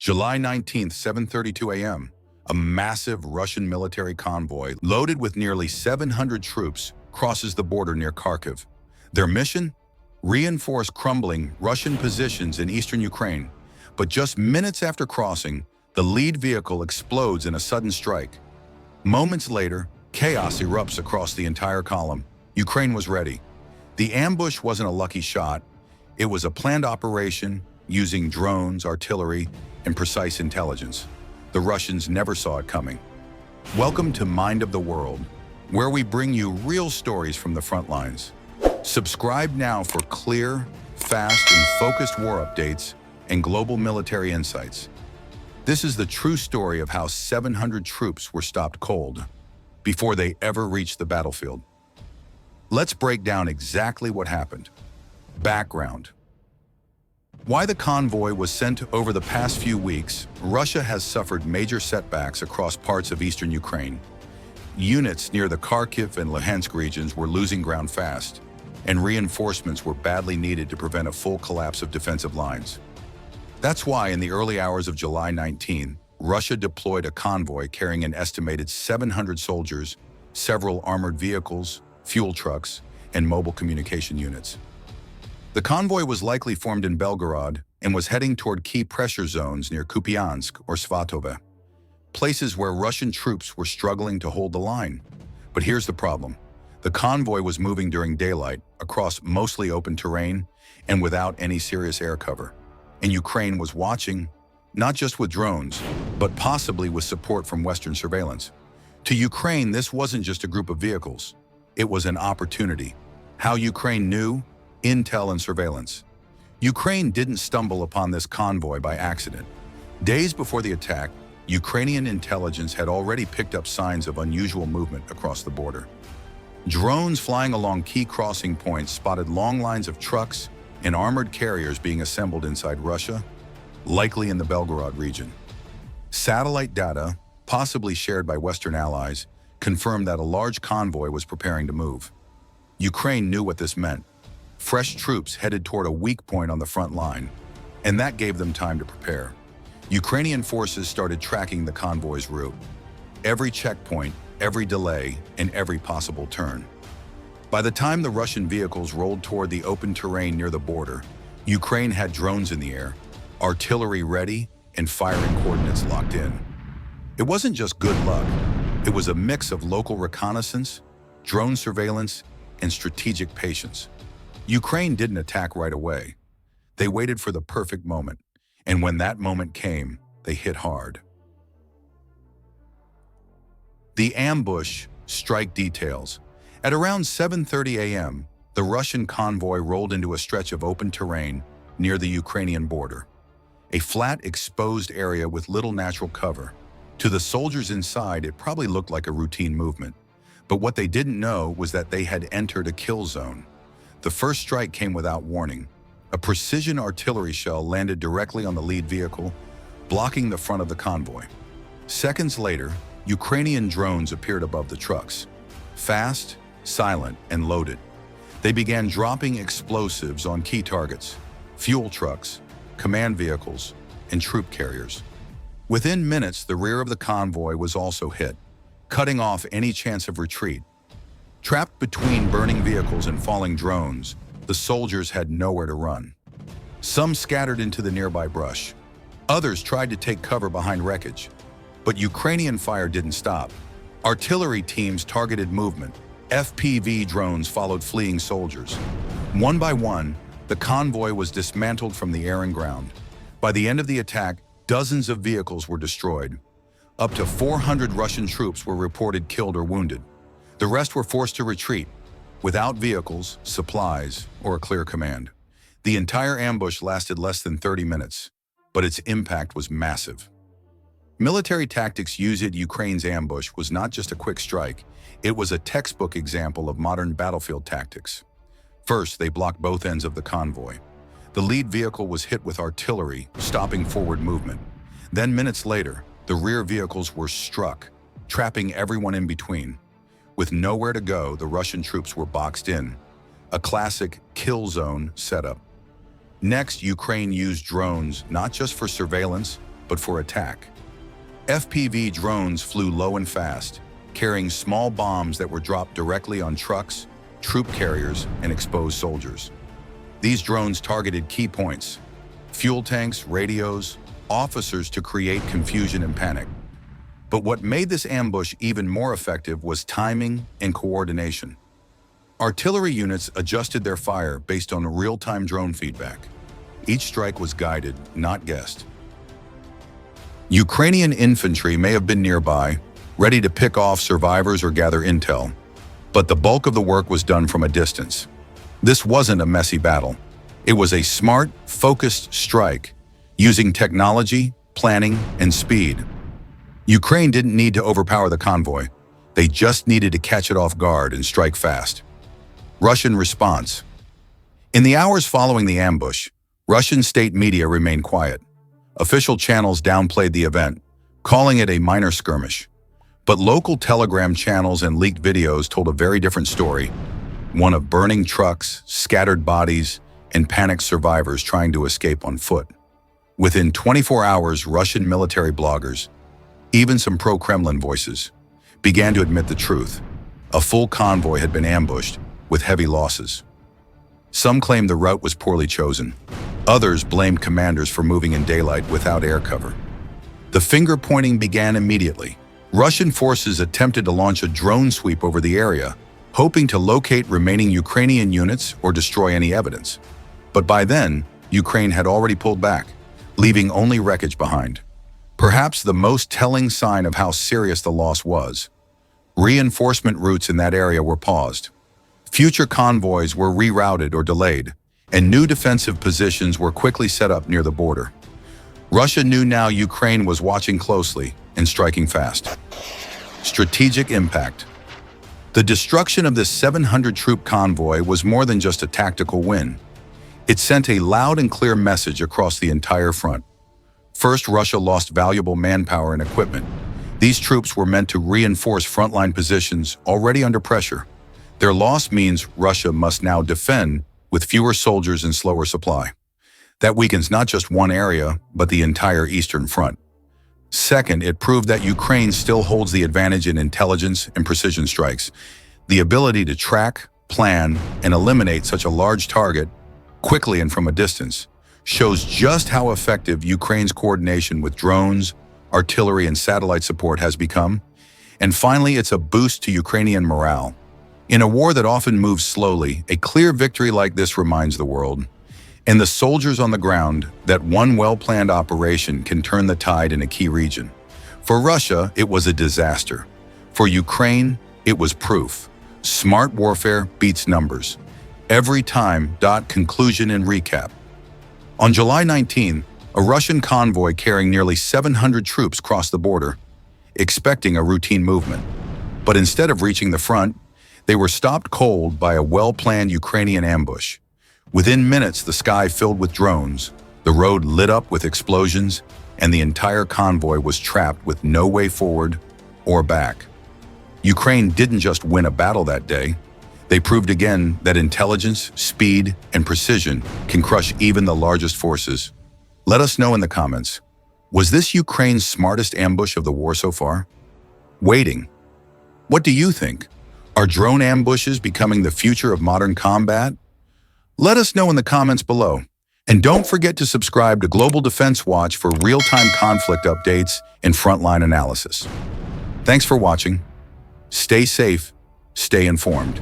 July 19th, 7:32 a.m., a massive Russian military convoy loaded with nearly 700 troops crosses the border near Kharkiv. Their mission? Reinforce crumbling Russian positions in eastern Ukraine. But just minutes after crossing, the lead vehicle explodes in a sudden strike. Moments later, chaos erupts across the entire column. Ukraine was ready. The ambush wasn't a lucky shot. It was a planned operation using drones, artillery, and precise intelligence. The Russians never saw it coming. Welcome to Mind of the World, where we bring you real stories from the front lines. Subscribe now for clear, fast, and focused war updates and global military insights. This is the true story of how 700 troops were stopped cold before they ever reached the battlefield. Let's break down exactly what happened. Background. Why the convoy was sent over the past few weeks, Russia has suffered major setbacks across parts of eastern Ukraine. Units near the Kharkiv and Luhansk regions were losing ground fast, and reinforcements were badly needed to prevent a full collapse of defensive lines. That's why in the early hours of July 19, Russia deployed a convoy carrying an estimated 700 soldiers, several armored vehicles, fuel trucks, and mobile communication units. The convoy was likely formed in Belgorod and was heading toward key pressure zones near Kupiansk or Svatove, places where Russian troops were struggling to hold the line. But here's the problem. The convoy was moving during daylight across mostly open terrain and without any serious air cover. And Ukraine was watching, not just with drones, but possibly with support from Western surveillance. To Ukraine, this wasn't just a group of vehicles. It was an opportunity. How Ukraine knew? Intel and surveillance. Ukraine didn't stumble upon this convoy by accident. Days before the attack, Ukrainian intelligence had already picked up signs of unusual movement across the border. Drones flying along key crossing points spotted long lines of trucks and armored carriers being assembled inside Russia, likely in the Belgorod region. Satellite data, possibly shared by Western allies, confirmed that a large convoy was preparing to move. Ukraine knew what this meant. Fresh troops headed toward a weak point on the front line, and that gave them time to prepare. Ukrainian forces started tracking the convoy's route. Every checkpoint, every delay, and every possible turn. By the time the Russian vehicles rolled toward the open terrain near the border, Ukraine had drones in the air, artillery ready, and firing coordinates locked in. It wasn't just good luck. It was a mix of local reconnaissance, drone surveillance, and strategic patience. Ukraine didn't attack right away. They waited for the perfect moment, and when that moment came, they hit hard. The ambush strike details. At around 7:30 a.m., the Russian convoy rolled into a stretch of open terrain near the Ukrainian border, a flat, exposed area with little natural cover. To the soldiers inside, it probably looked like a routine movement, but what they didn't know was that they had entered a kill zone. The first strike came without warning. A precision artillery shell landed directly on the lead vehicle, blocking the front of the convoy. Seconds later, Ukrainian drones appeared above the trucks. Fast, silent, and loaded. They began dropping explosives on key targets, fuel trucks, command vehicles, and troop carriers. Within minutes, the rear of the convoy was also hit, cutting off any chance of retreat. Trapped between burning vehicles and falling drones, the soldiers had nowhere to run. Some scattered into the nearby brush. Others tried to take cover behind wreckage. But Ukrainian fire didn't stop. Artillery teams targeted movement. FPV drones followed fleeing soldiers. One by one, the convoy was dismantled from the air and ground. By the end of the attack, dozens of vehicles were destroyed. Up to 400 Russian troops were reported killed or wounded. The rest were forced to retreat, without vehicles, supplies, or a clear command. The entire ambush lasted less than 30 minutes, but its impact was massive. Military tactics used in Ukraine's ambush was not just a quick strike, it was a textbook example of modern battlefield tactics. First, they blocked both ends of the convoy. The lead vehicle was hit with artillery, stopping forward movement. Then minutes later, the rear vehicles were struck, trapping everyone in between. With nowhere to go, the Russian troops were boxed in, a classic kill zone setup. Next, Ukraine used drones not just for surveillance, but for attack. FPV drones flew low and fast, carrying small bombs that were dropped directly on trucks, troop carriers, and exposed soldiers. These drones targeted key points: fuel tanks, radios, officers, to create confusion and panic. But what made this ambush even more effective was timing and coordination. Artillery units adjusted their fire based on real-time drone feedback. Each strike was guided, not guessed. Ukrainian infantry may have been nearby, ready to pick off survivors or gather intel, but the bulk of the work was done from a distance. This wasn't a messy battle. It was a smart, focused strike, using technology, planning, and speed. Ukraine didn't need to overpower the convoy. They just needed to catch it off guard and strike fast. Russian response. In the hours following the ambush, Russian state media remained quiet. Official channels downplayed the event, calling it a minor skirmish. But local Telegram channels and leaked videos told a very different story, one of burning trucks, scattered bodies, and panicked survivors trying to escape on foot. Within 24 hours, Russian military bloggers, even some pro-Kremlin voices, began to admit the truth. A full convoy had been ambushed, with heavy losses. Some claimed the route was poorly chosen. Others blamed commanders for moving in daylight without air cover. The finger-pointing began immediately. Russian forces attempted to launch a drone sweep over the area, hoping to locate remaining Ukrainian units or destroy any evidence. But by then, Ukraine had already pulled back, leaving only wreckage behind. Perhaps the most telling sign of how serious the loss was. Reinforcement routes in that area were paused. Future convoys were rerouted or delayed, and new defensive positions were quickly set up near the border. Russia knew now Ukraine was watching closely and striking fast. Strategic impact. The destruction of this 700-troop convoy was more than just a tactical win. It sent a loud and clear message across the entire front. First, Russia lost valuable manpower and equipment. These troops were meant to reinforce frontline positions already under pressure. Their loss means Russia must now defend with fewer soldiers and slower supply. That weakens not just one area, but the entire Eastern Front. Second, it proved that Ukraine still holds the advantage in intelligence and precision strikes. The ability to track, plan, and eliminate such a large target quickly and from a distance shows just how effective Ukraine's coordination with drones, artillery, and satellite support has become. And finally, it's a boost to Ukrainian morale. In a war that often moves slowly, a clear victory like this reminds the world, and the soldiers on the ground, that one well-planned operation can turn the tide in a key region. For Russia, it was a disaster. For Ukraine, it was proof. Smart warfare beats numbers. Every time. Conclusion and recap. On July 19, a Russian convoy carrying nearly 700 troops crossed the border, expecting a routine movement. But instead of reaching the front, they were stopped cold by a well-planned Ukrainian ambush. Within minutes, the sky filled with drones, the road lit up with explosions, and the entire convoy was trapped with no way forward or back. Ukraine didn't just win a battle that day. They proved again that intelligence, speed, and precision can crush even the largest forces. Let us know in the comments, was this Ukraine's smartest ambush of the war so far? Waiting. What do you think? Are drone ambushes becoming the future of modern combat? Let us know in the comments below. And don't forget to subscribe to Global Defense Watch for real-time conflict updates and frontline analysis. Thanks for watching. Stay safe, stay informed.